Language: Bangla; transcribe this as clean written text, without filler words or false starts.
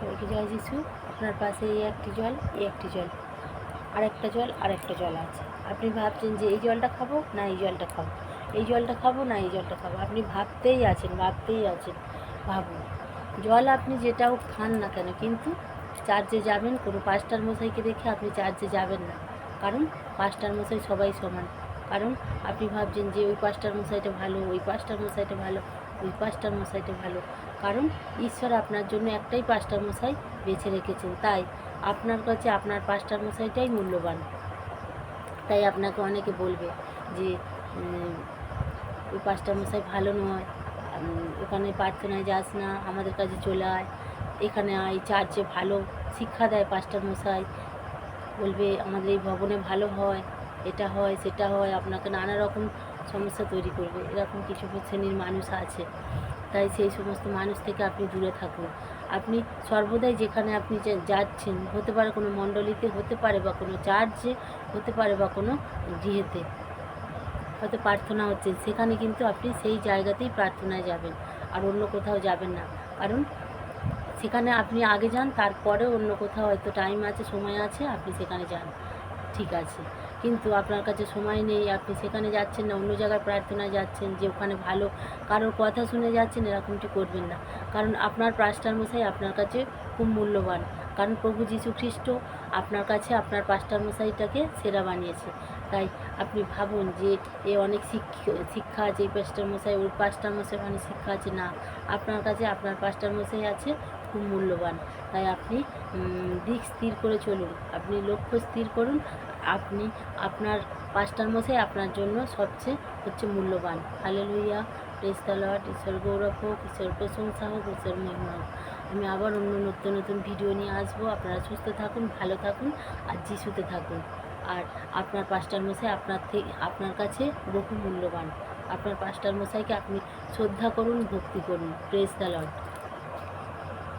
সবাইকে জয় যিশু। আপনার পাশে এই একটি জল, এই একটি জল, আরেকটা জল, আরেকটা জল আছে। আপনি ভাবছেন যে এই জলটা খাবো না এই জলটা খাবো, এই জলটা খাবো না এই জলটা খাবো, আপনি ভাবতেই আছেন ভাবুন। জল আপনি যেটাও খান না কেন, কিন্তু চার্চে যাবেন, কোনো পাস্টার মশাইকে দেখে আপনি চার্চে যাবেন না, কারণ পাস্টার মশাই সবাই সমান। কারণ আপনি ভাবছেন যে ওই পাস্টার মশাইটা ভালো, ওই পাস্টার মশাইটা ভালো, ওই পাস্টার মশাইটা ভালো, কারণ ঈশ্বর আপনার জন্য একটাই পাস্টার মশাই বেছে রেখেছেন। তাই আপনার কাছে আপনার পাস্টার মশাইটাই মূল্যবান। তাই আপনাকে অনেকে বলবে যে ওই পাস্টার মশাই ভালো নয়, ওখানে প্রার্থনায় যাস না, আমাদের কাছে চলে আয়, এখানে আয়, চার্চে ভালো শিক্ষা দেয় পাস্টার মশাই, বলবে আমাদের এই ভবনে ভালো হয়, এটা হয় সেটা হয়, আপনাকে নানা রকম সমস্যা তৈরি করবে। এরকম কিছু শ্রেণীর মানুষ আছে। তাই সেই সমস্ত মানুষ থেকে আপনি দূরে থাকুন। আপনি সর্বদাই যেখানে আপনি যাচ্ছেন, হতে পারে কোনো মণ্ডলীতে, হতে পারে বা কোনো চার্চে, হতে পারে বা কোনো গৃহেতে হয়তো প্রার্থনা হচ্ছে, সেখানে কিন্তু আপনি সেই জায়গাতেই প্রার্থনায় যাবেন, আর অন্য কোথাও যাবেন না। কারণ সেখানে আপনি আগে যান, তারপরে অন্য কোথাও হয়তো টাইম আছে, সময় আছে, আপনি সেখানে যান, ঠিক আছে। কিন্তু আপনার কাছে সময় নেই, আপনি সেখানে যাচ্ছেন না, অন্য জায়গায় প্রার্থনায় যাচ্ছেন, যে ওখানে ভালো কারোর কথা শুনে যাচ্ছেন, এরকমটি করবেন না। কারণ আপনার পাস্টার মশাই আপনার কাছে খুব মূল্যবান। কারণ প্রভু যীশু খ্রিস্ট আপনার কাছে আপনার পাস্টার মশাইটাকে সেরা বানিয়েছে। তাই আপনি ভাবুন যে এ অনেক শিক্ষা আছে, এই পাস্টার মশাই, ওই পাস্টার মশাই অনেক শিক্ষা আছে, না, আপনার কাছে আপনার পাস্টার মশাই আছে খুব মূল্যবান। তাই আপনি দিক স্থির করে চলুন, আপনি লক্ষ্য স্থির করুন। আপনি আপনার পাস্টার মশাই আপনার জন্য সবচেয়ে হচ্ছে মূল্যবান। Hallelujah, praise the lord. ঈশ্বর গৌরব হোক, ঈশ্বর প্রশংসা হোক, ঈশ্বর মহিমা হোক। আমি আবার অন্য নতুন নতুন ভিডিও নিয়ে আসবো। আপনারা সুস্থ থাকুন, ভালো থাকুন, আর যিশুতে থাকুন। আর আপনার পাস্টার মশাই আপনার কাছে বহু মূল্যবান। আপনার পাস্টার মশাইকে আপনি শ্রদ্ধা করুন, ভক্তি করুন। Praise the Lord.